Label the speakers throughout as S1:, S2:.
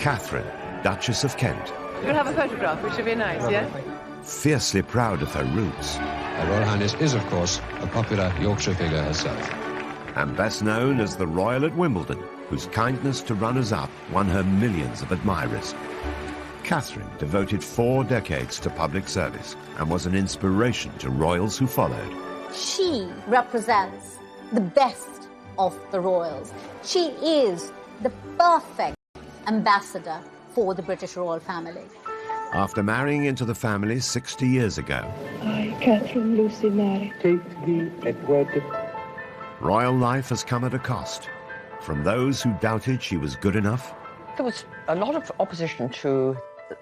S1: Katharine, Duchess of Kent.
S2: We'll have a photograph, which would be nice, yeah?
S1: Fiercely proud of her roots.
S3: Her Royal Highness is, of course, a popular Yorkshire figure herself.
S1: And best known as the Royal at Wimbledon, whose kindness to runners-up won her millions of admirers. Katharine devoted 4 decades to public service and was an inspiration to royals who followed.
S4: She represents the best of the royals. She is the perfect ambassador for the British royal family.
S1: After marrying into the family 60 years ago,
S5: I, Catherine Lucy Mary,
S6: take thee, Edward.
S1: royal life has come at a cost. From those who doubted she was good enough,
S7: There was a lot of opposition to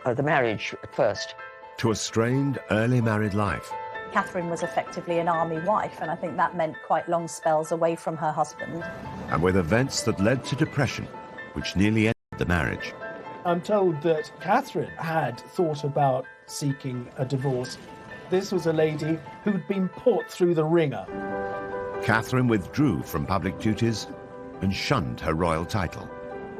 S7: the marriage at first.
S1: to a strained early married life.
S8: Catherine was effectively an army wife, and I think that meant quite long spells away from her husband.
S1: And with events that led to depression, which nearly ended the marriage.
S6: I'm told that Catherine had thought about seeking a divorce. This was a lady who'd been put through the ringer.
S1: Katharine withdrew from public duties and shunned her royal title.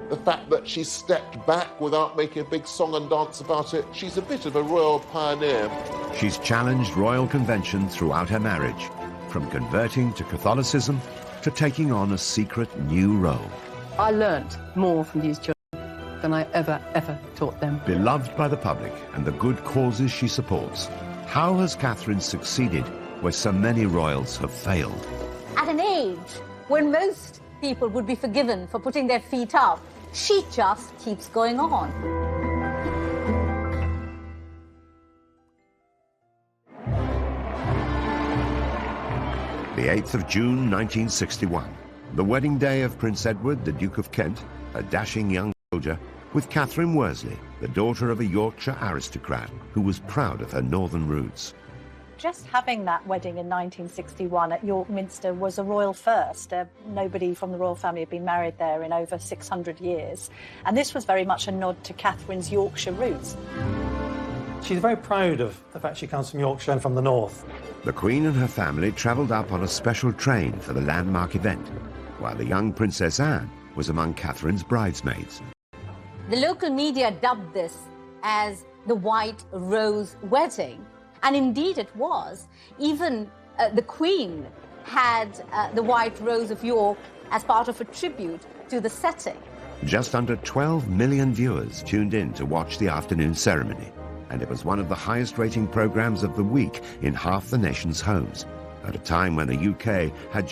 S9: The fact that she stepped back without making a big song and dance about it, she's a bit of a royal pioneer.
S1: She's challenged royal convention throughout her marriage, from converting to Catholicism to taking on a secret new role.
S2: I learnt more from these children than I ever taught them.
S1: Beloved by the public and the good causes she supports, how has Katharine succeeded where so many royals have failed?
S4: At an age when most people would be forgiven for putting their feet up, she just keeps going on.
S1: The 8th of June 1961, the wedding day of Prince Edward, the Duke of Kent, a dashing young soldier, with Catherine Worsley, the daughter of a Yorkshire aristocrat who was proud of her northern roots.
S8: Just having that wedding in 1961 at York Minster was a royal first. Nobody from the royal family had been married there in over 600 years. And this was very much a nod to Catherine's Yorkshire roots.
S10: She's very proud of the fact she comes from Yorkshire and from the north.
S1: The Queen and her family travelled up on a special train for the landmark event, while the young Princess Anne was among Catherine's bridesmaids.
S4: The local media dubbed this as the White Rose Wedding. And indeed it was. Even the Queen had the White Rose of York as part of a tribute to the setting.
S1: Just under 12 million viewers tuned in to watch the afternoon ceremony, and it was one of the highest-rating programmes of the week in half the nation's homes, at a time when the UK had...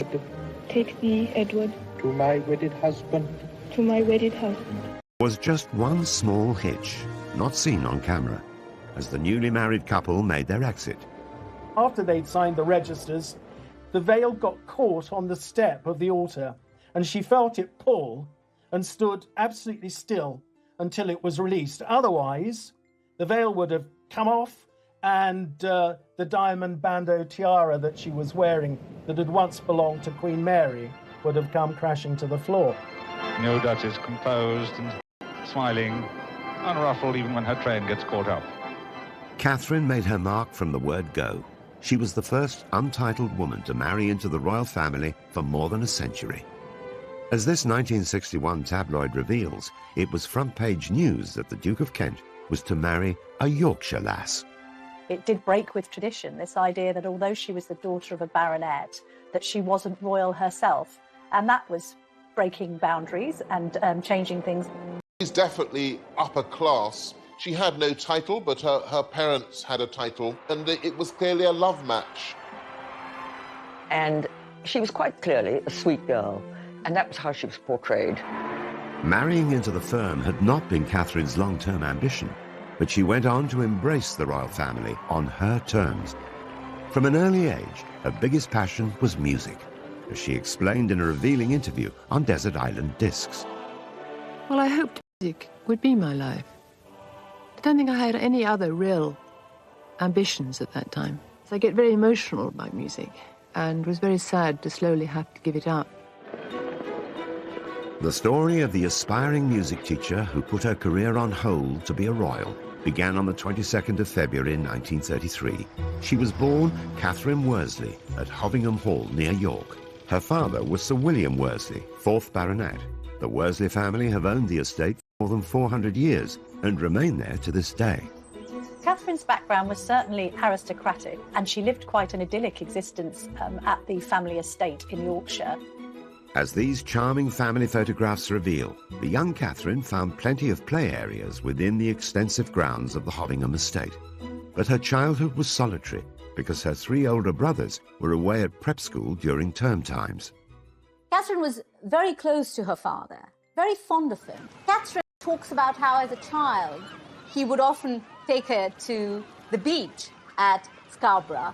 S5: take thee, Edward,
S6: To my wedded husband.
S5: to my wedded husband.
S1: was just one small hitch, not seen on camera, as the newly married couple made their exit.
S6: After they'd signed the registers, the veil got caught on the step of the altar, and she felt it pull and stood absolutely still until it was released. Otherwise, the veil would have come off, and the diamond bandeau tiara that she was wearing that had once belonged to Queen Mary would have come crashing to the floor.
S11: No Duchess, composed and smiling, unruffled even when her train gets caught up.
S1: Catherine made her mark from the word go. She was the first untitled woman to marry into the royal family for more than a century. As this 1961 tabloid reveals, it was front-page news that the Duke of Kent was to marry a Yorkshire lass.
S8: It did break with tradition, this idea that although she was the daughter of a baronet, that she wasn't royal herself. And that was breaking boundaries and changing things.
S9: She's definitely upper class. She had no title, but her parents had a title, and it was clearly a love match.
S7: And she was quite clearly a sweet girl, and that was how she was portrayed.
S1: Marrying into the firm had not been Catherine's long-term ambition, but she went on to embrace the royal family on her terms. From an early age, her biggest passion was music, as she explained in a revealing interview on Desert Island Discs.
S2: Well, I hoped music would be my life. I don't think I had any other real ambitions at that time. So I get very emotional about music and was very sad to slowly have to give it up.
S1: The story of the aspiring music teacher who put her career on hold to be a royal began on the 22nd of February in 1933. She was born Catherine Worsley at Hovingham Hall near York. Her father was Sir William Worsley, 4th Baronet. The Worsley family have owned the estate more than 400 years and remain there to this day.
S8: Catherine's background was certainly aristocratic, and she lived quite an idyllic existence at the family estate in Yorkshire.
S1: As these charming family photographs reveal, the young Catherine found plenty of play areas within the extensive grounds of the Hovingham estate. But her childhood was solitary because her 3 older brothers were away at prep school during term times.
S4: Catherine was very close to her father, very fond of him. Catherine talks about how, as a child, he would often take her to the beach at Scarborough,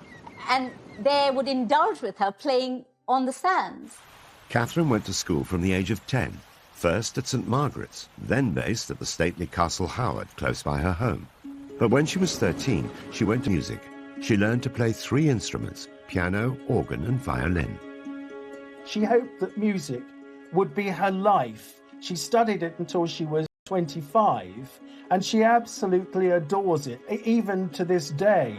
S4: and they would indulge with her playing on the sands.
S1: Catherine went to school from the age of 10, first at St Margaret's, then based at the stately Castle Howard close by her home. But when she was 13, she went to music. She learned to play 3 instruments, piano, organ and violin.
S6: She hoped that music would be her life. She studied it until she was 25, and she absolutely adores it, even to this day.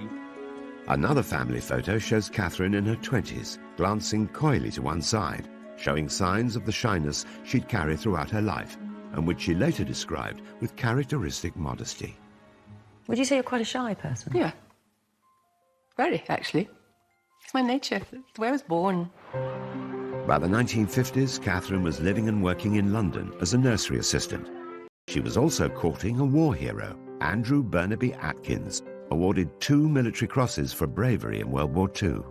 S1: Another family photo shows Catherine in her 20s, glancing coyly to one side, showing signs of the shyness she'd carried throughout her life, and which she later described with characteristic modesty.
S7: Would you say you're quite a shy person?
S2: Yeah. Very, actually. It's my nature. It's the way I was born.
S1: By the 1950s, Catherine was living and working in London as a nursery assistant. She was also courting a war hero, Andrew Burnaby Atkins, awarded 2 military crosses for bravery in World War II.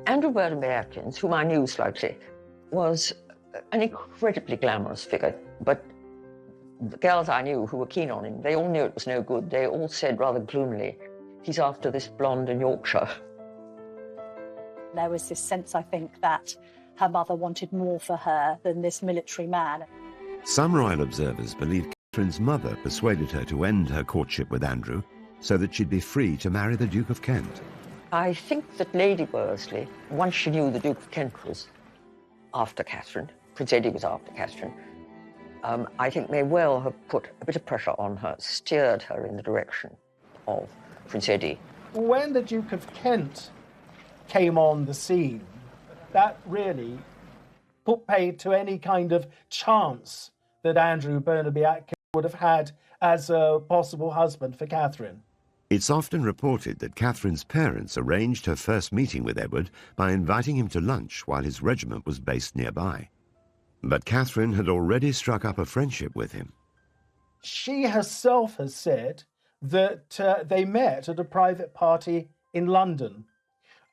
S7: Andrew Burnaby Atkins, whom I knew slightly, was an incredibly glamorous figure, but the girls I knew who were keen on him, they all knew it was no good. They all said rather gloomily, he's after this blonde in Yorkshire.
S8: There was this sense, I think, that her mother wanted more for her than this military man.
S1: Some royal observers believe Catherine's mother persuaded her to end her courtship with Andrew so that she'd be free to marry the Duke of Kent.
S7: I think that Lady Worsley, once she knew the Duke of Kent was after Catherine, Prince Eddie was after Catherine, I think may well have put a bit of pressure on her, steered her in the direction of Prince Eddie.
S6: When the Duke of Kent came on the scene, that really put paid to any kind of chance that Andrew Burnaby Atkins would have had as a possible husband for Catherine.
S1: It's often reported that Catherine's parents arranged her first meeting with Edward by inviting him to lunch while his regiment was based nearby. But Catherine had already struck up a friendship with him.
S6: She herself has said that they met at a private party in London,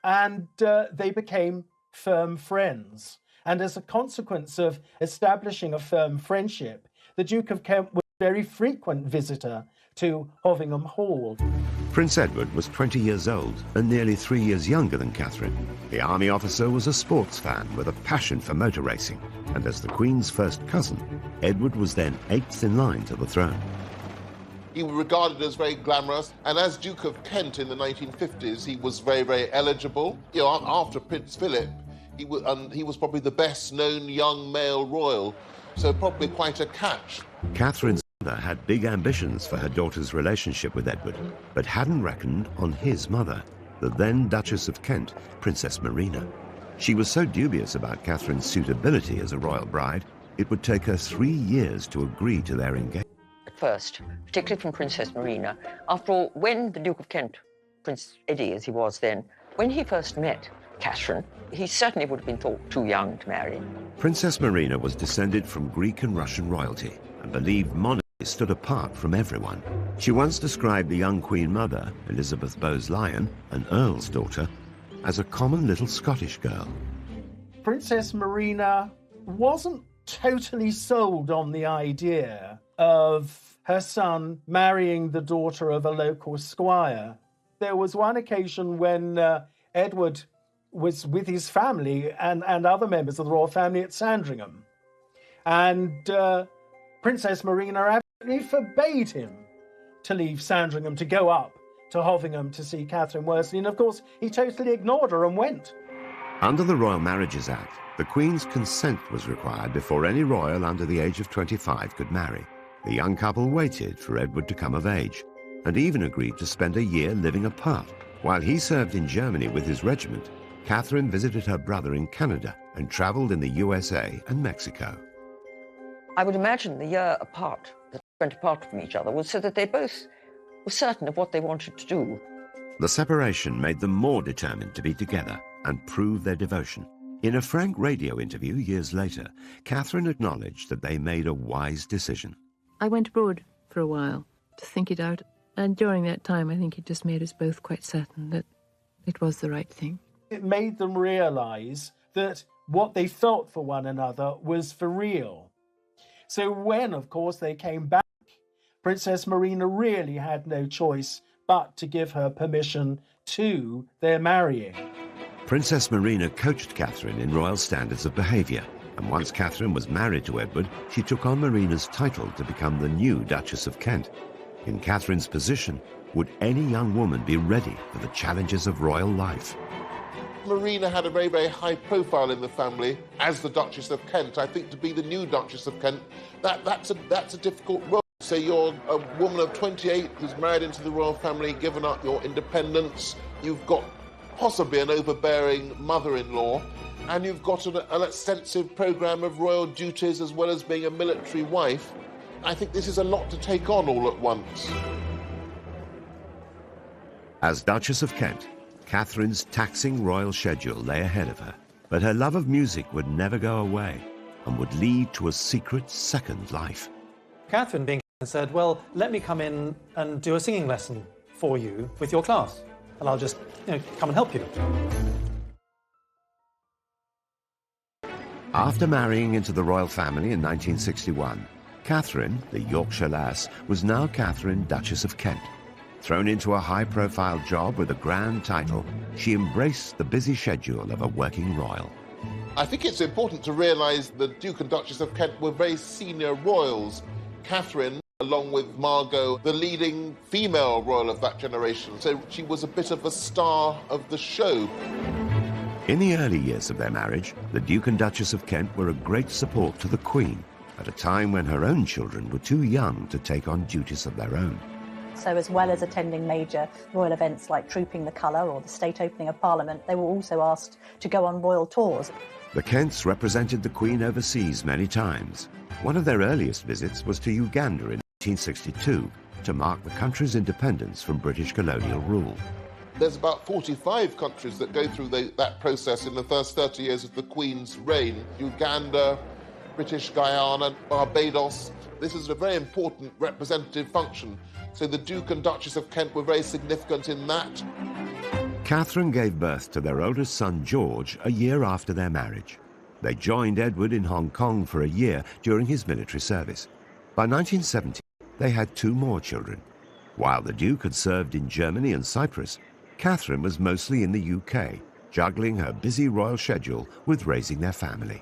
S6: and they became firm friends. And as a consequence of establishing a firm friendship, the Duke of Kent was a very frequent visitor to Hovingham Hall.
S1: Prince Edward was 20 years old and nearly 3 years younger than Catherine. The army officer was a sports fan with a passion for motor racing, and as the Queen's first cousin, Edward was then 8th in line to the throne.
S9: He was regarded as very glamorous, and as Duke of Kent in the 1950s, he was very, very eligible. You know, after Prince Philip, he was probably the best-known young male royal, so probably quite a catch.
S1: Catherine's mother had big ambitions for her daughter's relationship with Edward, but hadn't reckoned on his mother, the then Duchess of Kent, Princess Marina. She was so dubious about Catherine's suitability as a royal bride, it would take her 3 years to agree to their engagement.
S7: At first, particularly from Princess Marina, after all, when the Duke of Kent, Prince Eddie as he was then, when he first met Catherine, he certainly would have been thought too young to marry.
S1: Princess Marina was descended from Greek and Russian royalty and believed monarchy stood apart from everyone. She once described the young Queen Mother, Elizabeth Bowes-Lyon, an Earl's daughter, as a common little Scottish girl.
S6: Princess Marina wasn't totally sold on the idea of her son marrying the daughter of a local squire. There was one occasion when Edward was with his family and other members of the royal family at Sandringham. And Princess Marina absolutely forbade him to leave Sandringham to go up to Hovingham to see Catherine Worsley. And of course, he totally ignored her and went.
S1: Under the Royal Marriages Act, the Queen's consent was required before any royal under the age of 25 could marry. The young couple waited for Edward to come of age and even agreed to spend a year living apart. While he served in Germany with his regiment, Catherine visited her brother in Canada and travelled in the USA and Mexico.
S7: I would imagine the year apart that went apart from each other was so that they both were certain of what they wanted to do.
S1: The separation made them more determined to be together and prove their devotion. In a frank radio interview years later, Katharine acknowledged that they made a wise decision.
S2: I went abroad for a while to think it out, and during that time I think it just made us both quite certain that it was the right thing.
S6: It made them realise that what they felt for one another was for real. So when, of course, they came back, Princess Marina really had no choice but to give her permission to their marrying.
S1: Princess Marina coached Katharine in royal standards of behaviour, and once Katharine was married to Edward, she took on Marina's title to become the new Duchess of Kent. In Katharine's position, would any young woman be ready for the challenges of royal life?
S9: Marina had a very, very high profile in the family as the Duchess of Kent. I think to be the new Duchess of Kent, that's a difficult role. So you're a woman of 28 who's married into the royal family, given up your independence. You've got possibly an overbearing mother-in-law, and you've got an extensive programme of royal duties as well as being a military wife. I think this is a lot to take on all at once.
S1: As Duchess of Kent, Katharine's taxing royal schedule lay ahead of her, but her love of music would never go away and would lead to a secret second life.
S10: Katharine being said, well, let me come in and do a singing lesson for you with your class, and I'll just, come and help you.
S1: After marrying into the royal family in 1961, Katharine, the Yorkshire lass, was now Katharine, Duchess of Kent. Thrown into a high-profile job with a grand title, she embraced the busy schedule of a working royal.
S9: I think it's important to realise the Duke and Duchess of Kent were very senior royals. Katharine, along with Margot, the leading female royal of that generation, so she was a bit of a star of the show.
S1: In the early years of their marriage, the Duke and Duchess of Kent were a great support to the Queen, at a time when her own children were too young to take on duties of their own.
S8: So as well as attending major royal events like Trooping the Colour or the state opening of Parliament, they were also asked to go on royal tours.
S1: The Kents represented the Queen overseas many times. One of their earliest visits was to Uganda in 1962 to mark the country's independence from British colonial rule.
S9: There's about 45 countries that go through that process in the first 30 years of the Queen's reign. Uganda, British Guyana, Barbados. This is a very important representative function. So the Duke and Duchess of Kent were very significant in that.
S1: Katharine gave birth to their oldest son, George, a year after their marriage. They joined Edward in Hong Kong for a year during his military service. By 1970, they had 2 more children. While the Duke had served in Germany and Cyprus, Katharine was mostly in the UK, juggling her busy royal schedule with raising their family.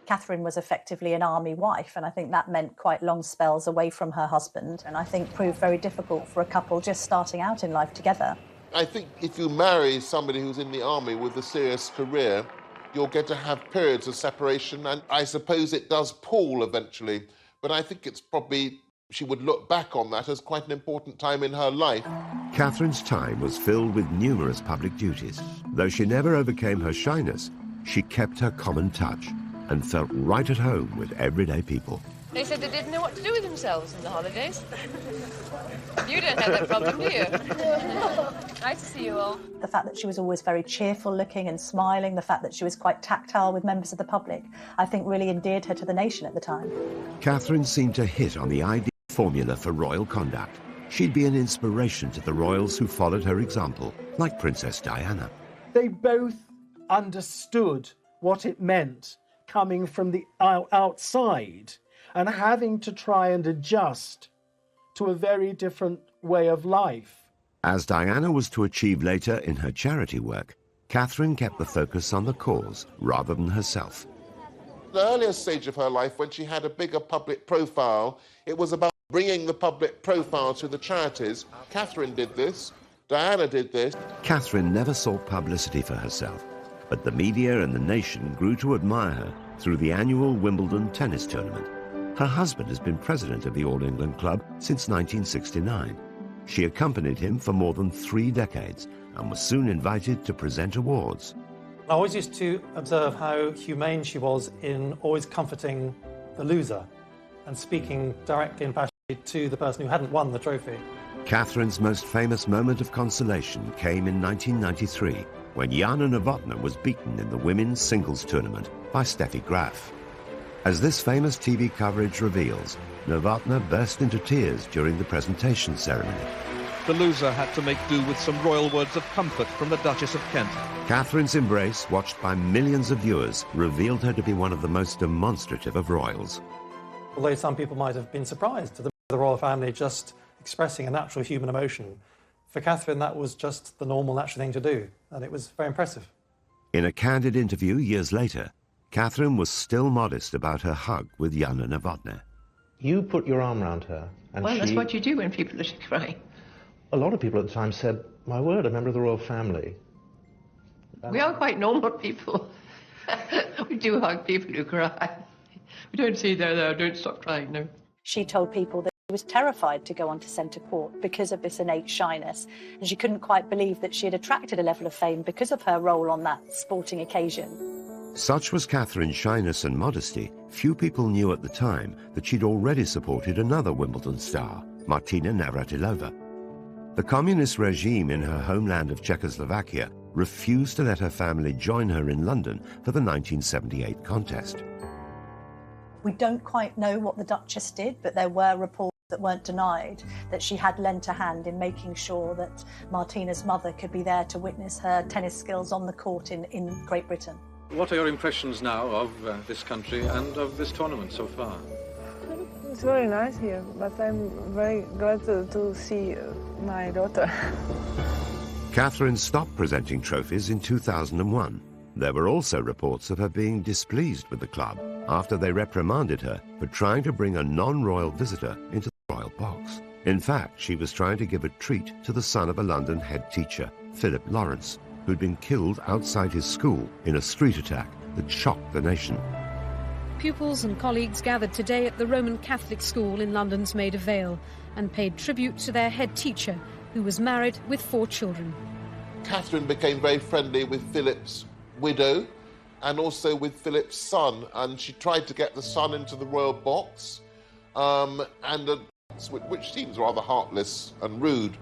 S8: Katharine was effectively an army wife, and I think that meant quite long spells away from her husband, and I think proved very difficult for a couple just starting out in life together.
S9: I think if you marry somebody who's in the army with a serious career, you'll get to have periods of separation, and I suppose it does pall eventually, but I think it's probably, she would look back on that as quite an important time in her life.
S1: Katharine's time was filled with numerous public duties. Though she never overcame her shyness, she kept her common touch and felt right at home with everyday people.
S12: They said they didn't know what to do with themselves in the holidays. You don't have that problem, do you? Nice to see you all.
S8: The fact that she was always very cheerful looking and smiling, the fact that she was quite tactile with members of the public, I think really endeared her to the nation at the time.
S1: Katharine seemed to hit on the ideal formula for royal conduct. She'd be an inspiration to the royals who followed her example, like Princess Diana.
S6: They both understood what it meant coming from the outside and having to try and adjust to a very different way of life.
S1: As Diana was to achieve later in her charity work, Katharine kept the focus on the cause rather than herself.
S9: The earlier stage of her life, when she had a bigger public profile, it was about bringing the public profile to the charities. Katharine did this, Diana did this.
S1: Katharine never sought publicity for herself, but the media and the nation grew to admire her through the annual Wimbledon tennis tournament. Her husband has been president of the All England Club since 1969. She accompanied him for more than 3 decades and was soon invited to present awards.
S10: I always used to observe how humane she was in always comforting the loser. and speaking directly and passionately to the person who hadn't won the trophy.
S1: Catherine's most famous moment of consolation came in 1993, when Jana Novotná was beaten in the women's singles tournament by Steffi Graf. As this famous TV coverage reveals, Novotná burst into tears during the presentation ceremony.
S13: The loser had to make do with some royal words of comfort from the Duchess of Kent.
S1: Catherine's embrace, watched by millions of viewers, revealed her to be one of the most demonstrative of royals.
S10: Although some people might have been surprised to the royal family just expressing a natural human emotion, for Catherine that was just the normal, natural thing to do, and it was very impressive.
S1: In a candid interview years later, Catherine was still modest about her hug with Jana Novotná.
S14: You put your arm around her, and
S2: well, that's what you do when people are crying.
S14: A lot of people at the time said, my word, a member of the royal family.
S2: We are quite normal people. We do hug people who cry. We don't say, there, don't stop crying, no.
S8: She told people that she was terrified to go onto centre court because of this innate shyness, and she couldn't quite believe that she had attracted a level of fame because of her role on that sporting occasion.
S1: Such was Catherine's shyness and modesty, few people knew at the time that she'd already supported another Wimbledon star, Martina Navratilova. The communist regime in her homeland of Czechoslovakia refused to let her family join her in London for the 1978 contest.
S8: We don't quite know what the Duchess did, but there were reports that weren't denied that she had lent a hand in making sure that Martina's mother could be there to witness her tennis skills on the court in Great Britain.
S3: What are your impressions now of this country and of this tournament so far?
S5: It's very nice here, but I'm very glad to see my daughter.
S1: Catherine stopped presenting trophies in 2001. There were also reports of her being displeased with the club after they reprimanded her for trying to bring a non-royal visitor into the royal box. In fact, she was trying to give a treat to the son of a London head teacher, Philip Lawrence, who'd been killed outside his school in a street attack that shocked the nation.
S15: Pupils and colleagues gathered today at the Roman Catholic school in London's Maida Vale and paid tribute to their head teacher, who was married with 4 children.
S9: Catherine became very friendly with Philip's widow and also with Philip's son, and she tried to get the son into the royal box, which seems rather heartless and rude.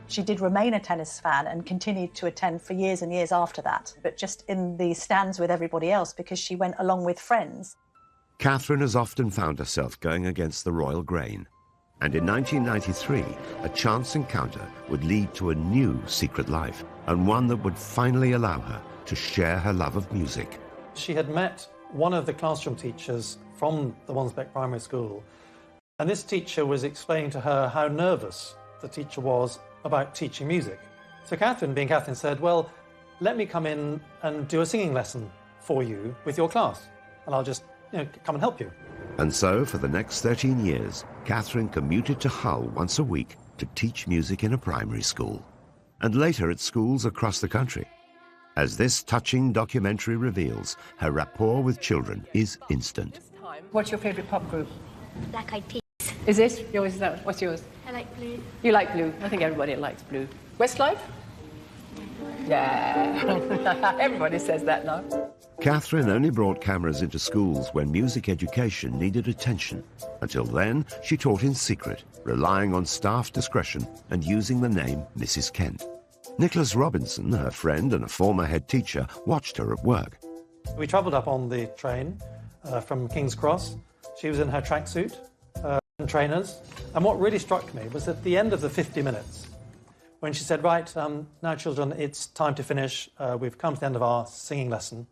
S8: She did remain a tennis fan and continued to attend for years and years after that, but just in the stands with everybody else because she went along with friends.
S1: Catherine has often found herself going against the royal grain, and in 1993, a chance encounter would lead to a new secret life, and one that would finally allow her to share her love of music.
S10: She had met one of the classroom teachers from the Wansbeck Primary School, and this teacher was explaining to her how nervous the teacher was about teaching music. So Catherine, being Catherine, said, well, let me come in and do a singing lesson for you with your class, and I'll just come and help you.
S1: And so, for the next 13 years, Catherine commuted to Hull once a week to teach music in a primary school, and later at schools across the country. As this touching documentary reveals, her rapport with children is instant.
S2: What's your favourite pop group?
S16: Black Eyed Peas.
S2: Is it? Yours is that? What's yours?
S16: I like Blue.
S2: You like Blue? I think everybody likes Blue. Westlife? Yeah. Everybody says that now.
S1: Catherine only brought cameras into schools when music education needed attention. Until then, she taught in secret, relying on staff discretion and using the name Mrs. Kent. Nicholas Robinson, her friend and a former head teacher, watched her at work.
S10: We travelled up on the train from King's Cross. She was in her tracksuit and trainers. And what really struck me was at the end of the 50 minutes, when she said, right, now children, it's time to finish. We've come to the end of our singing lesson.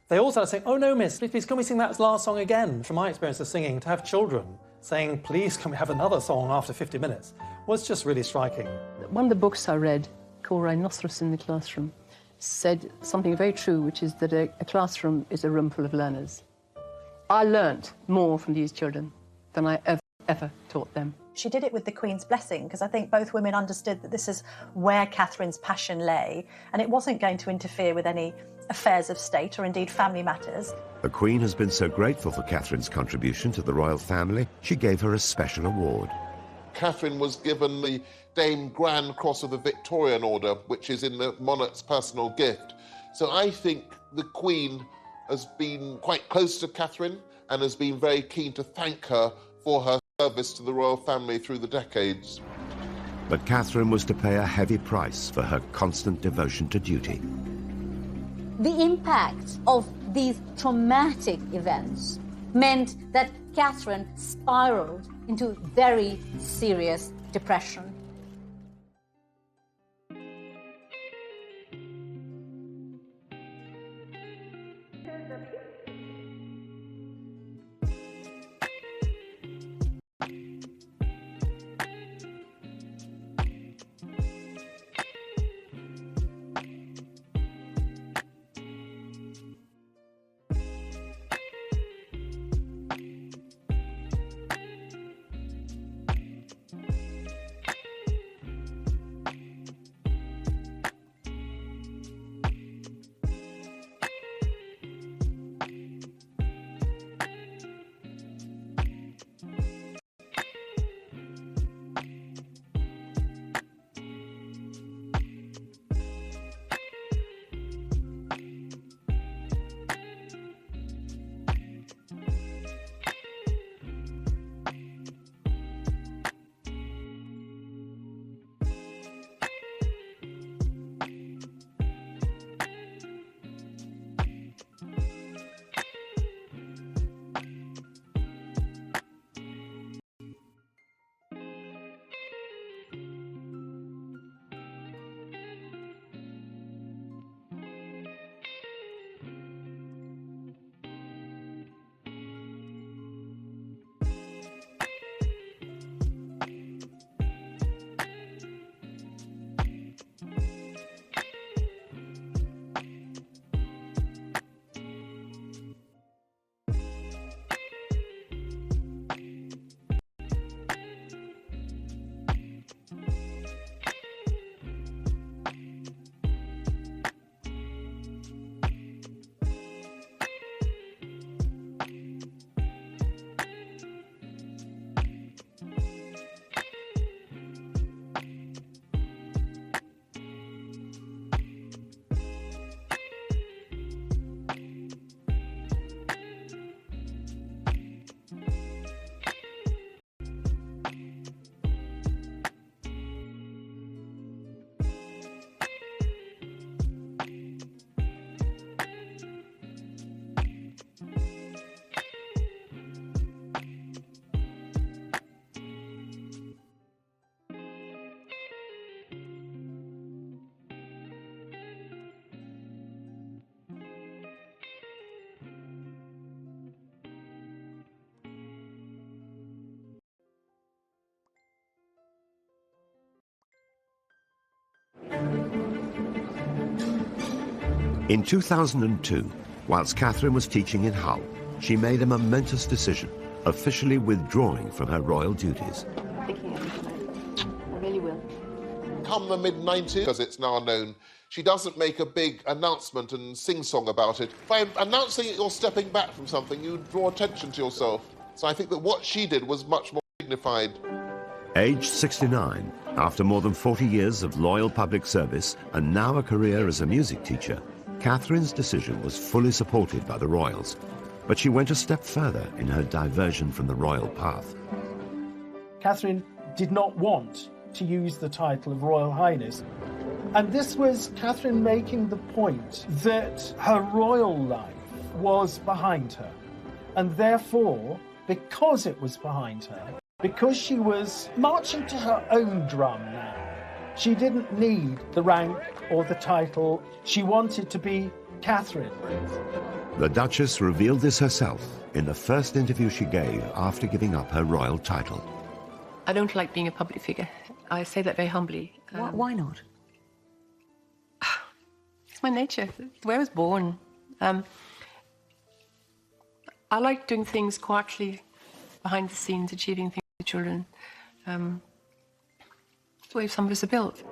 S10: They all started saying, oh no, miss, please can we sing that last song again? From my experience of singing, to have children saying, please can we have another song after 50 minutes, was just really striking.
S2: One of the books I read, called Rhinoceros in the Classroom, said something very true, which is that a classroom is a room full of learners. I learnt more from these children than I ever taught them.
S8: She did it with the Queen's blessing, because I think both women understood that this is where Catherine's passion lay, and it wasn't going to interfere with any affairs of state or indeed family matters.
S1: The Queen has been so grateful for Catherine's contribution to the royal family, she gave her a special award.
S9: Catherine was given the Dame Grand Cross of the Victorian Order, which is in the monarch's personal gift. So I think the Queen has been quite close to Catherine, and has been very keen to thank her for her service to the royal family through the decades.
S1: But Catherine was to pay a heavy price for her constant devotion to duty.
S4: The impact of these traumatic events meant that Catherine spiraled into very serious depression.
S1: In 2002, whilst Catherine was teaching in Hull, she made a momentous decision, officially withdrawing from her royal duties.
S2: Thinking of it, I really will.
S9: Come the mid-90s, as it's now known, she doesn't make a big announcement and sing-song about it. By announcing that you're stepping back from something, you draw attention to yourself. So I think that what she did was much more dignified.
S1: Aged 69, after more than 40 years of loyal public service and now a career as a music teacher, Catherine's decision was fully supported by the royals. But she went a step further in her diversion from the royal path.
S6: Catherine did not want to use the title of Royal Highness. And this was Catherine making the point that her royal life was behind her. And therefore, because it was behind her, because she was marching to her own drum now, she didn't need the rank or the title. She wanted to be Catherine.
S1: The Duchess revealed this herself in the first interview she gave after giving up her royal title.
S2: I don't like being a public figure. I say that very humbly.
S7: Why not?
S2: It's my nature. It's the way I was born. I like doing things quietly, behind the scenes, achieving things for children. It's the way some of us are built.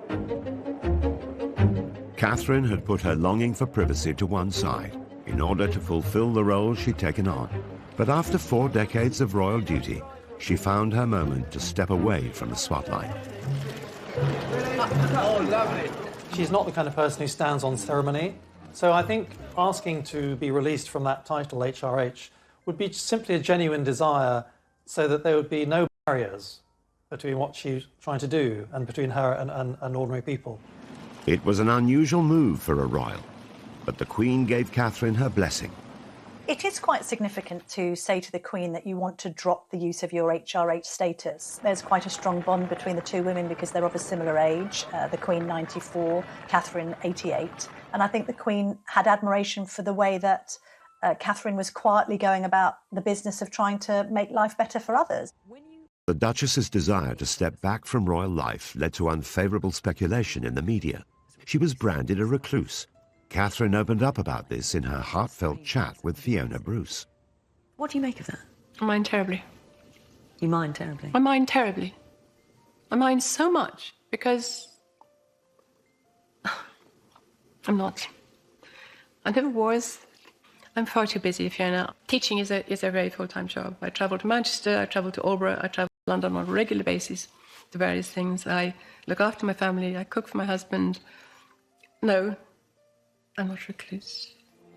S1: Catherine had put her longing for privacy to one side in order to fulfill the role she'd taken on. But after 4 decades of royal duty, she found her moment to step away from the spotlight.
S10: Oh, lovely. She's not the kind of person who stands on ceremony. So I think asking to be released from that title, HRH, would be simply a genuine desire so that there would be no barriers between what she's trying to do and between her and ordinary people.
S1: It was an unusual move for a royal, but the Queen gave Catherine her blessing.
S8: It is quite significant to say to the Queen that you want to drop the use of your HRH status. There's quite a strong bond between the two women because they're of a similar age, the Queen 94, Catherine 88. And I think the Queen had admiration for the way that Catherine was quietly going about the business of trying to make life better for others.
S1: The Duchess's desire to step back from royal life led to unfavourable speculation in the media. She was branded a recluse. Catherine opened up about this in her heartfelt chat with Fiona Bruce.
S16: What do you make of that?
S2: I mind terribly.
S16: You mind terribly?
S2: I mind terribly. I mind so much because I'm not. I never was. I'm far too busy, Fiona. Teaching is a very full-time job. I travel to Manchester, I travel to Albury, I travel to London on a regular basis to various things. I look after my family, I cook for my husband. No, I'm not recluse.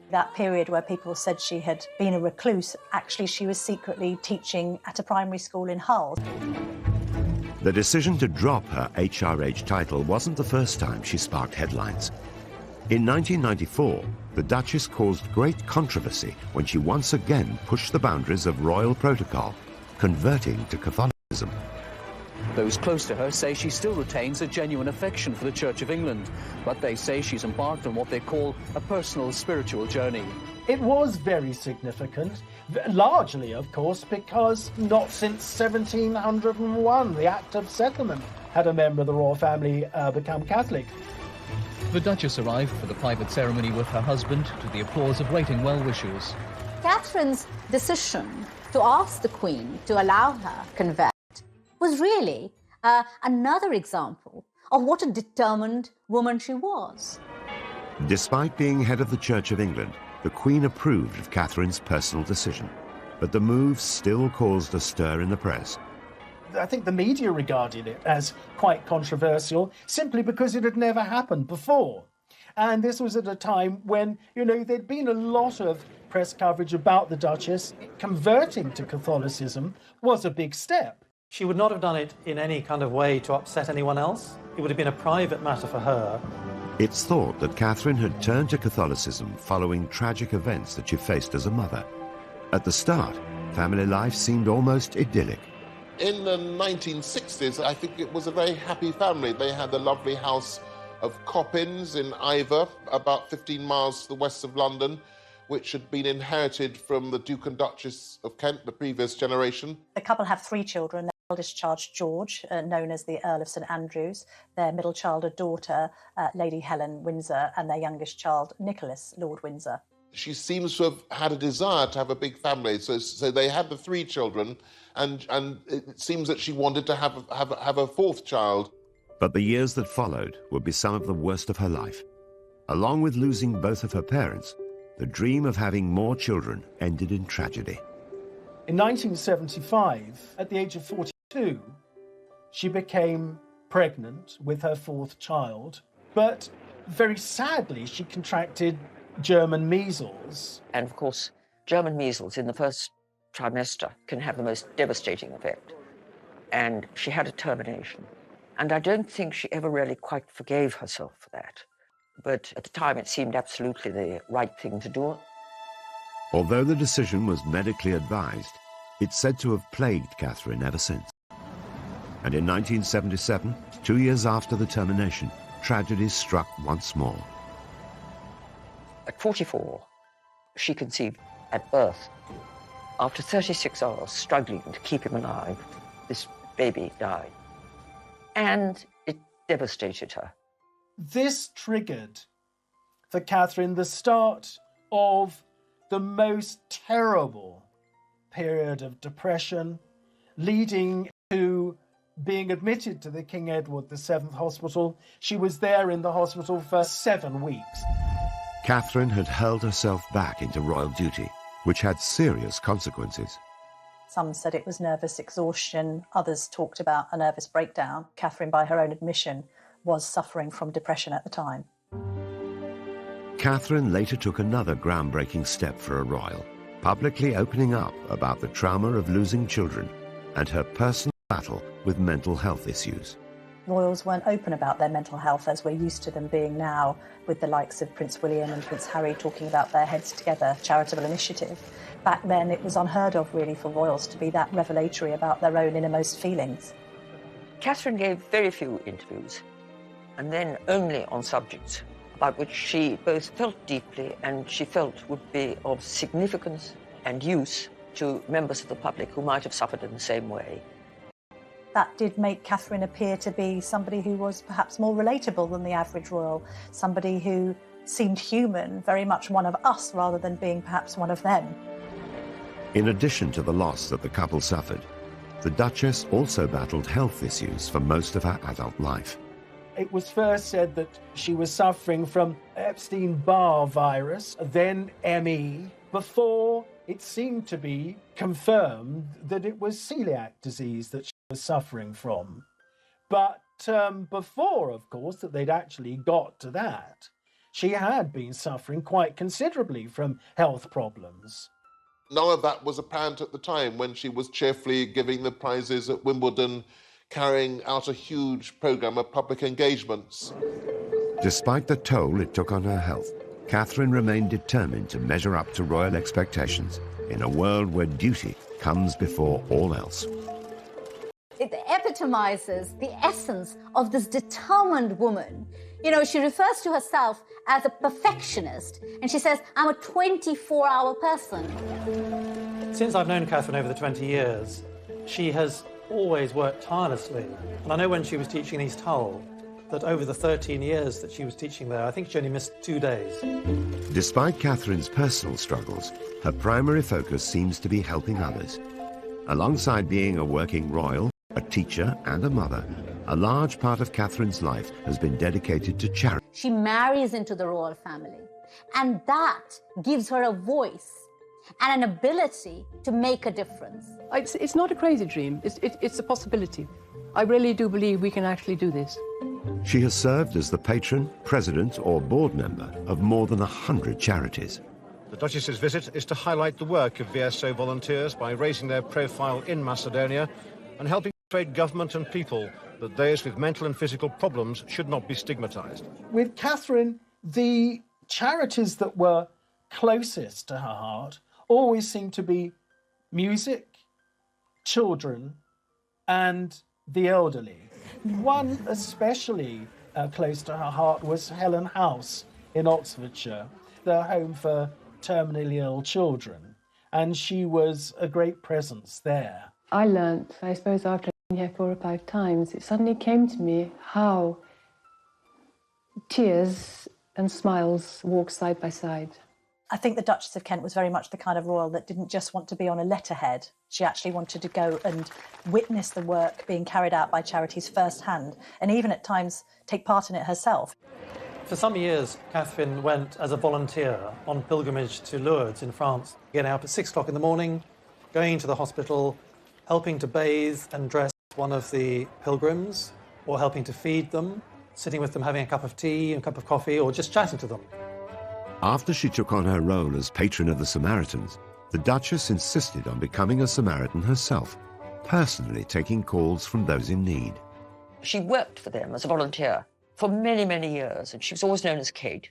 S8: That period where people said she had been a recluse, actually she was secretly teaching at a primary school in Hull.
S1: The decision to drop her HRH title wasn't the first time she sparked headlines. In 1994, the Duchess caused great controversy when she once again pushed the boundaries of royal protocol, converting to Catholicism.
S17: Those close to her say she still retains a genuine affection for the Church of England, but they say she's embarked on what they call a personal spiritual journey.
S6: It was very significant, largely, of course, because not since 1701, the Act of Settlement, had a member of the royal family become Catholic.
S17: The Duchess arrived for the private ceremony with her husband to the applause of waiting well-wishers.
S4: Catherine's decision to ask the Queen to allow her convert was really another example of what a determined woman she was.
S1: Despite being head of the Church of England, the Queen approved of Catherine's personal decision, but the move still caused a stir in the press.
S6: I think the media regarded it as quite controversial simply because it had never happened before. And this was at a time when, there'd been a lot of press coverage about the Duchess. Converting to Catholicism was a big step.
S10: She would not have done it in any kind of way to upset anyone else. It would have been a private matter for her.
S1: It's thought that Catherine had turned to Catholicism following tragic events that she faced as a mother. At the start, family life seemed almost idyllic.
S9: In the 1960s, I think it was a very happy family. They had the lovely house of Coppins in Iver, about 15 miles to the west of London, which had been inherited from the Duke and Duchess of Kent, the previous generation.
S8: The couple have 3 children. Their eldest child, George, known as the Earl of St Andrews, their middle child, a daughter, Lady Helen Windsor, and their youngest child, Nicholas, Lord Windsor.
S9: She seems to have had a desire to have a big family, so they had the 3 children, and it seems that she wanted to have a 4th child.
S1: But the years that followed would be some of the worst of her life. Along with losing both of her parents, the dream of having more children ended in tragedy.
S6: In 1975, at the age of 42, she became pregnant with her 4th child, but very sadly she contracted German measles.
S7: And of course, German measles in the first trimester can have the most devastating effect. And she had a termination. And I don't think she ever really quite forgave herself for that. But at the time, it seemed absolutely the right thing to do.
S1: Although the decision was medically advised, it's said to have plagued Catherine ever since. And in 1977, 2 years after the termination, tragedy struck once more.
S7: At 44, she conceived at birth. After 36 hours struggling to keep him alive, this baby died. And it devastated her.
S6: This triggered for Catherine the start of the most terrible period of depression, leading to being admitted to the King Edward VII Hospital. She was there in the hospital for 7 weeks.
S1: Catherine had hurled herself back into royal duty, which had serious consequences.
S8: Some said it was nervous exhaustion. Others talked about a nervous breakdown. Catherine, by her own admission, was suffering from depression at the time.
S1: Catherine later took another groundbreaking step for a royal. publicly opening up about the trauma of losing children and her personal battle with mental health issues.
S8: Royals weren't open about their mental health as we're used to them being now, with the likes of Prince William and Prince Harry talking about their Heads Together charitable initiative. Back then it was unheard of really for royals to be that revelatory about their own innermost feelings.
S7: Catherine gave very few interviews, and then only on subjects about which she both felt deeply and she felt would be of significance and use to members of the public who might have suffered in the same way.
S8: That did make Catherine appear to be somebody who was perhaps more relatable than the average royal, somebody who seemed human, very much one of us rather than being perhaps one of them.
S1: In addition to the loss that the couple suffered, the Duchess also battled health issues for most of her adult life.
S6: It was first said that she was suffering from Epstein-Barr virus, then ME, before it seemed to be confirmed that it was celiac disease that she was suffering from. But before, of course, that they'd actually got to that, she had been suffering quite considerably from health problems.
S9: None of that was apparent at the time when she was cheerfully giving the prizes at Wimbledon, carrying out a huge programme of public engagements.
S1: Despite the toll it took on her health, Catherine remained determined to measure up to royal expectations in a world where duty comes before all else.
S4: It epitomizes the essence of this determined woman. You know, she refers to herself as a perfectionist, and she says, I'm a 24-hour person.
S10: Since I've known Catherine over the 20 years, she has always worked tirelessly. And I know when she was teaching in East Hull, that over the 13 years that she was teaching there, I think she only missed 2 days.
S1: Despite Catherine's personal struggles, her primary focus seems to be helping others. Alongside being a working royal, a teacher and a mother, a large part of Catherine's life has been dedicated to charity.
S4: She marries into the royal family, and that gives her a voice and an ability to make a difference.
S2: It's not a crazy dream. It's a possibility. I really do believe we can actually do this.
S1: She has served as the patron, president or board member of more than 100 charities.
S18: The Duchess's visit is to highlight the work of VSO volunteers by raising their profile in Macedonia and helping persuade government and people that those with mental and physical problems should not be stigmatized.
S6: With Catherine, the charities that were closest to her heart always seemed to be music, children, and the elderly. One especially close to her heart was Helen House in Oxfordshire, the home for terminally ill children, and she was a great presence there.
S2: I learnt, I suppose, after being here 4 or 5 times, it suddenly came to me how tears and smiles walk side by side.
S8: I think the Duchess of Kent was very much the kind of royal that didn't just want to be on a letterhead. She actually wanted to go and witness the work being carried out by charities firsthand, and even at times take part in it herself.
S10: For some years, Catherine went as a volunteer on pilgrimage to Lourdes in France, getting up at 6 o'clock in the morning, going to the hospital, helping to bathe and dress one of the pilgrims, or helping to feed them, sitting with them having a cup of tea and a cup of coffee, or just chatting to them.
S1: After she took on her role as patron of the Samaritans, the Duchess insisted on becoming a Samaritan herself, personally taking calls from those in need.
S7: She worked for them as a volunteer for many, many years, and she was always known as Kate.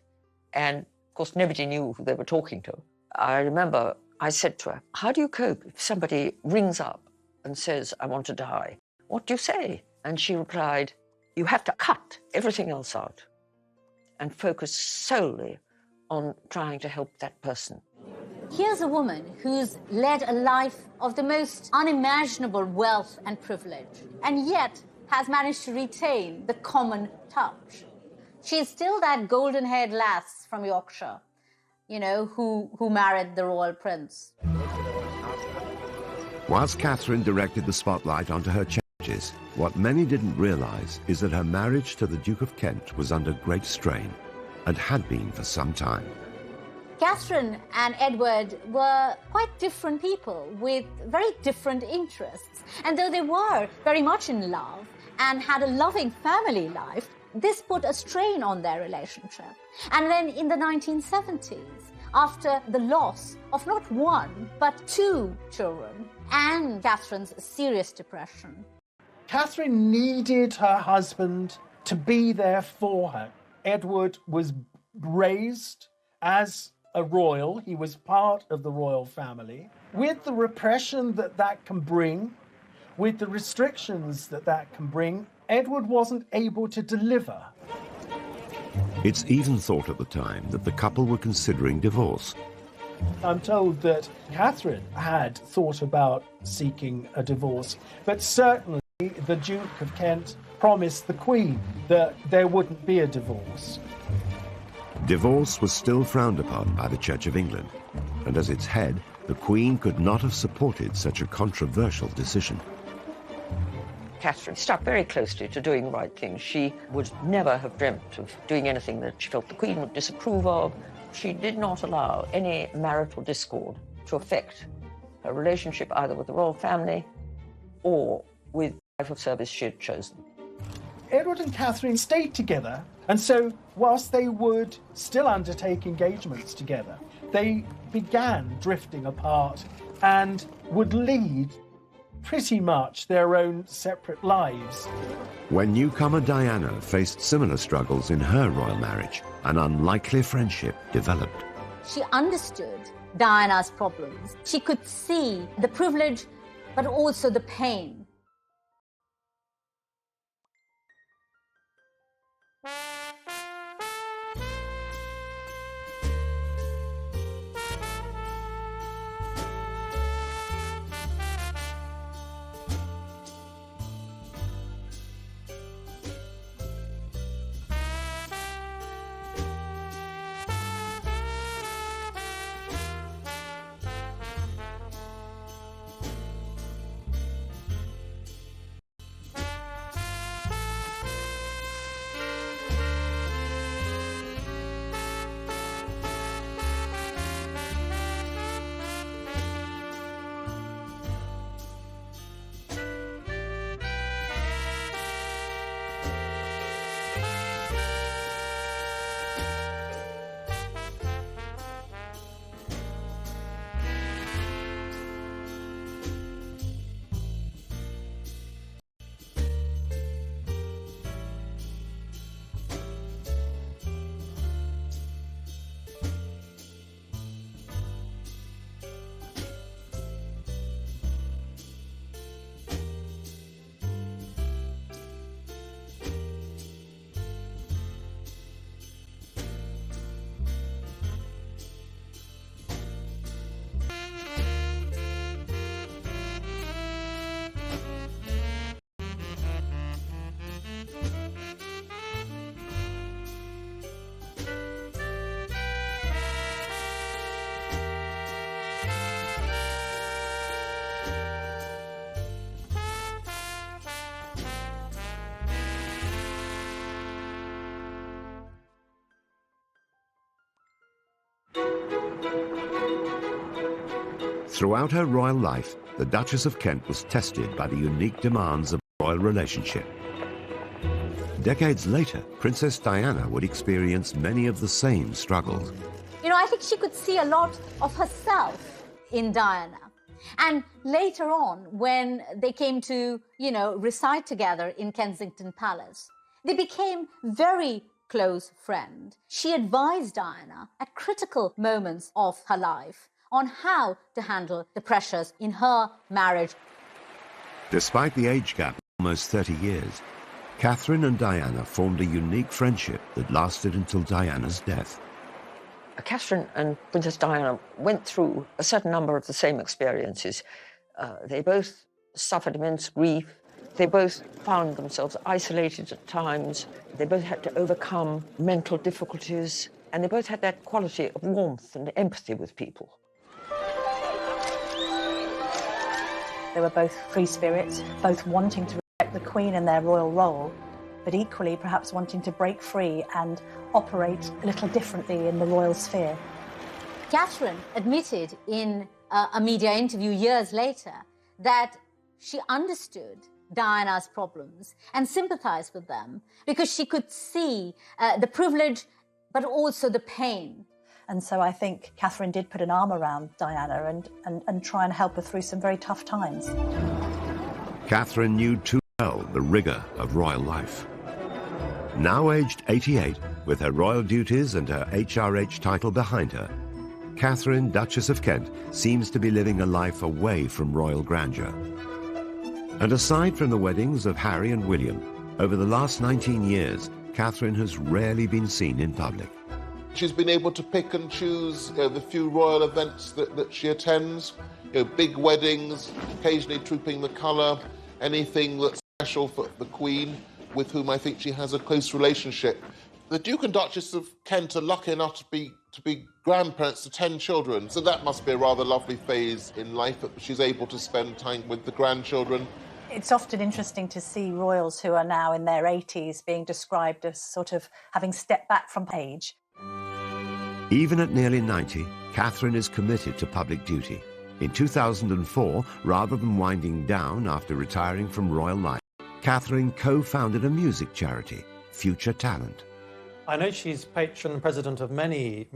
S7: And, of course, nobody knew who they were talking to. I remember I said to her, how do you cope if somebody rings up and says, I want to die? What do you say? And she replied, you have to cut everything else out and focus solely on trying to help that person.
S4: Here's a woman who's led a life of the most unimaginable wealth and privilege, and yet has managed to retain the common touch. She's still that golden-haired lass from Yorkshire, you know, who married the royal prince.
S1: Whilst Catherine directed the spotlight onto her charities, what many didn't realise is that her marriage to the Duke of Kent was under great strain, and had been for some time.
S4: Catherine and Edward were quite different people with very different interests. And though they were very much in love and had a loving family life, this put a strain on their relationship. And then in the 1970s, after the loss of not one, but two children, and Catherine's serious depression.
S6: Catherine needed her husband to be there for her. Edward was raised as a royal. He was part of the royal family. With the repression that can bring, with the restrictions that can bring, Edward wasn't able to deliver.
S1: It's even thought at the time that the couple were considering divorce.
S6: I'm told that Catherine had thought about seeking a divorce, but certainly the Duke of Kent promised the Queen that there wouldn't be a divorce.
S1: Divorce was still frowned upon by the Church of England, and as its head, the Queen could not have supported such a controversial decision.
S7: Catherine stuck very closely to doing the right thing. She would never have dreamt of doing anything that she felt the Queen would disapprove of. She did not allow any marital discord to affect her relationship either with the royal family or with the life of service she had chosen.
S6: Edward and Catherine stayed together, and so whilst they would still undertake engagements together, they began drifting apart and would lead pretty much their own separate lives.
S1: When newcomer Diana faced similar struggles in her royal marriage, an unlikely friendship developed.
S4: She understood Diana's problems. She could see the privilege, but also the pain.
S1: Throughout her royal life, the Duchess of Kent was tested by the unique demands of a royal relationship. Decades later, Princess Diana would experience many of the same struggles.
S4: You know, I think she could see a lot of herself in Diana. And later on, when they came to, reside together in Kensington Palace, they became very close friends. She advised Diana at critical moments of her life on how to handle the pressures in her marriage.
S1: Despite the age gap of almost 30 years, Catherine and Diana formed a unique friendship that lasted until Diana's death.
S7: Catherine and Princess Diana went through a certain number of the same experiences. They both suffered immense grief. They both found themselves isolated at times. They both had to overcome mental difficulties, and they both had that quality of warmth and empathy with people.
S8: They were both free spirits, both wanting to respect the Queen in their royal role, but equally perhaps wanting to break free and operate a little differently in the royal sphere.
S4: Catherine admitted in a media interview years later that she understood Diana's problems and sympathized with them because she could see the privilege but also the pain.
S8: And so I think Catherine did put an arm around Diana and try and help her through some very tough times.
S1: Catherine knew too well the rigour of royal life. Now aged 88, with her royal duties and her HRH title behind her, Katharine, Duchess of Kent, seems to be living a life away from royal grandeur. And aside from the weddings of Harry and William, over the last 19 years, Katharine has rarely been seen in public.
S9: She's been able to pick and choose the few royal events that she attends, big weddings, occasionally trooping the colour, anything that's special for the Queen, with whom I think she has a close relationship. The Duke and Duchess of Kent are lucky enough to be grandparents to 10 children, so that must be a rather lovely phase in life that she's able to spend time with the grandchildren.
S8: It's often interesting to see royals who are now in their 80s being described as sort of having stepped back from age.
S1: Even at nearly 90, Katharine is committed to public duty. In 2004, rather than winding down after retiring from royal life, Katharine co-founded a music charity, Future Talent.
S10: I know she's patron and president of many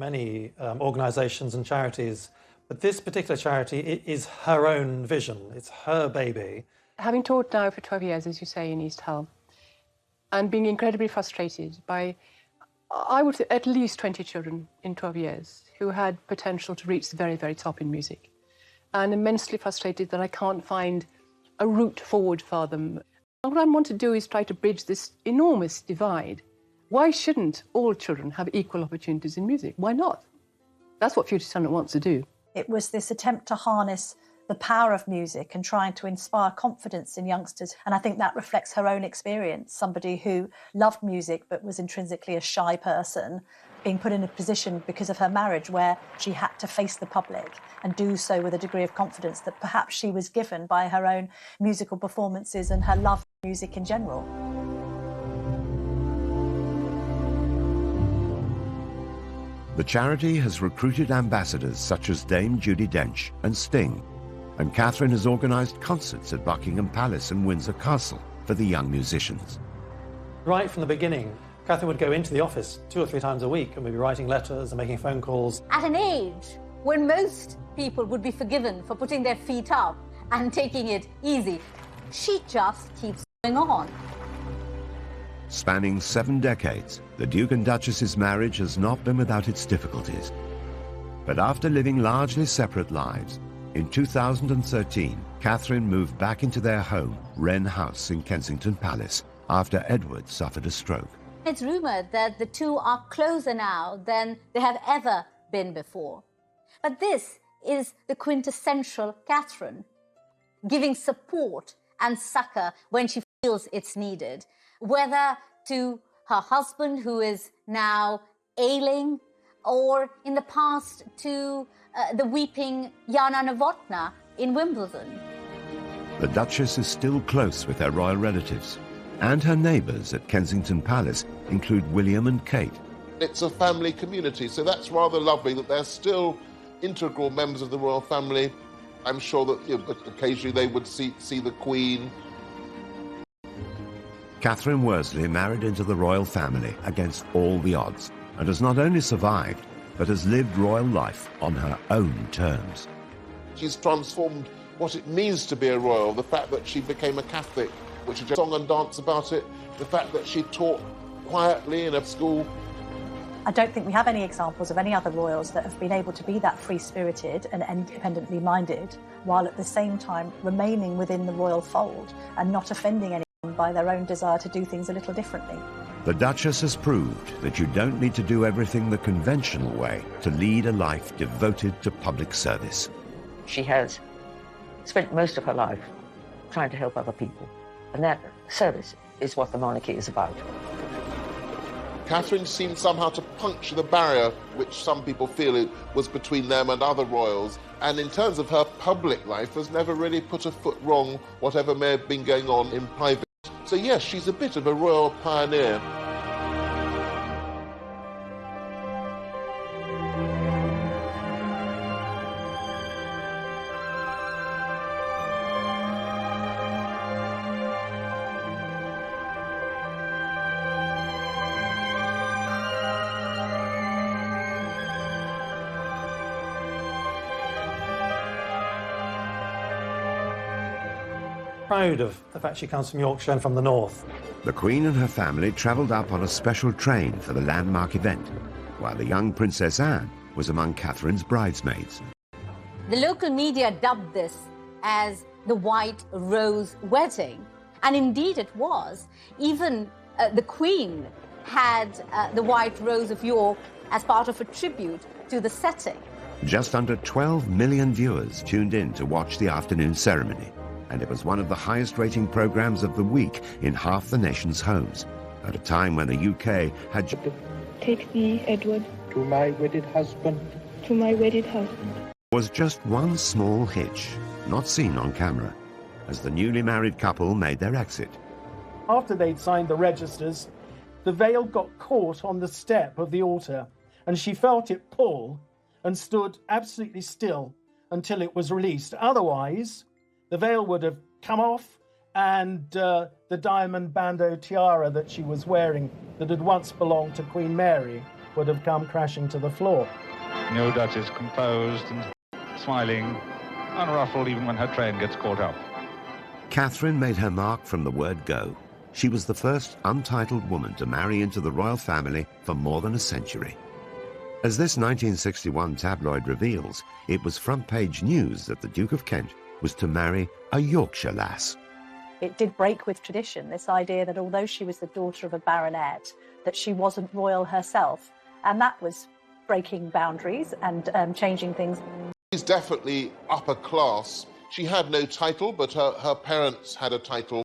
S10: organisations and charities, but this particular charity is her own vision. It's her baby.
S2: Having taught now for 12 years, as you say, in East Hull, and being incredibly frustrated by, I would say, at least 20 children in 12 years who had potential to reach the very, very top in music, and immensely frustrated that I can't find a route forward for them. What I want to do is try to bridge this enormous divide. Why shouldn't all children have equal opportunities in music? Why not? That's what Future Talent wants to do.
S8: It was this attempt to harness the power of music and trying to inspire confidence in youngsters. And I think that reflects her own experience, somebody who loved music but was intrinsically a shy person, being put in a position because of her marriage where she had to face the public and do so with a degree of confidence that perhaps she was given by her own musical performances and her love for music in general.
S1: The charity has recruited ambassadors such as Dame Judi Dench and Sting, and Katharine has organised concerts at Buckingham Palace and Windsor Castle for the young musicians.
S10: Right from the beginning, Katharine would go into the office 2 or 3 times a week and we'd be writing letters and making phone calls.
S4: At an age when most people would be forgiven for putting their feet up and taking it easy, she just keeps going on.
S1: Spanning 7 decades, the Duke and Duchess's marriage has not been without its difficulties. But after living largely separate lives, in 2013, Katharine moved back into their home, Wren House in Kensington Palace, after Edward suffered a stroke.
S4: It's rumoured that the two are closer now than they have ever been before. But this is the quintessential Catherine, giving support and succour when she feels it's needed, whether to her husband, who is now ailing, or in the past to the weeping Jana Novotná in Wimbledon.
S1: The Duchess is still close with her royal relatives, and her neighbours at Kensington Palace include William and Kate.
S9: It's a family community, so that's rather lovely that they're still integral members of the royal family. I'm sure that occasionally they would see the Queen.
S1: Catherine Worsley married into the royal family against all the odds, and has not only survived, but has lived royal life on her own terms.
S9: She's transformed what it means to be a royal, the fact that she became a Catholic, which is a song and dance about it, the fact that she taught quietly in a school.
S8: I don't think we have any examples of any other royals that have been able to be that free-spirited and independently minded, while at the same time remaining within the royal fold and not offending anyone by their own desire to do things a little differently.
S1: The Duchess has proved that you don't need to do everything the conventional way to lead a life devoted to public service.
S7: She has spent most of her life trying to help other people, and that service is what the monarchy is about.
S9: Catherine seemed somehow to puncture the barrier which some people feel it was between them and other royals, and in terms of her public life has never really put a foot wrong, whatever may have been going on in private. So yes, she's a bit of a royal pioneer.
S10: proud of the fact she comes from Yorkshire and from the north.
S1: The Queen and her family travelled up on a special train for the landmark event, while the young Princess Anne was among Katharine's bridesmaids.
S4: The local media dubbed this as the White Rose Wedding, and indeed it was. Even the Queen had the White Rose of York as part of a tribute to the setting.
S1: Just under 12 million viewers tuned in to watch the afternoon ceremony, and it was one of the highest-rating programmes of the week in half the nation's homes, at a time when the UK had...
S5: Take thee, Edward.
S19: To my wedded husband.
S5: To my wedded husband.
S1: Was just one small hitch, not seen on camera, as the newly married couple made their exit.
S6: After they'd signed the registers, the veil got caught on the step of the altar, and she felt it pull and stood absolutely still until it was released. Otherwise, the veil would have come off, and the diamond bandeau tiara that she was wearing that had once belonged to Queen Mary would have come crashing to the floor.
S11: No Duchess, composed and smiling, unruffled even when her train gets caught up.
S1: Katharine made her mark from the word go. She was the first untitled woman to marry into the royal family for more than a century. As this 1961 tabloid reveals, it was front-page news that the Duke of Kent was to marry a Yorkshire lass.
S8: It did break with tradition, this idea that although she was the daughter of a baronet, that she wasn't royal herself. And that was breaking boundaries and changing things.
S9: She's definitely upper class. She had no title, but her parents had a title.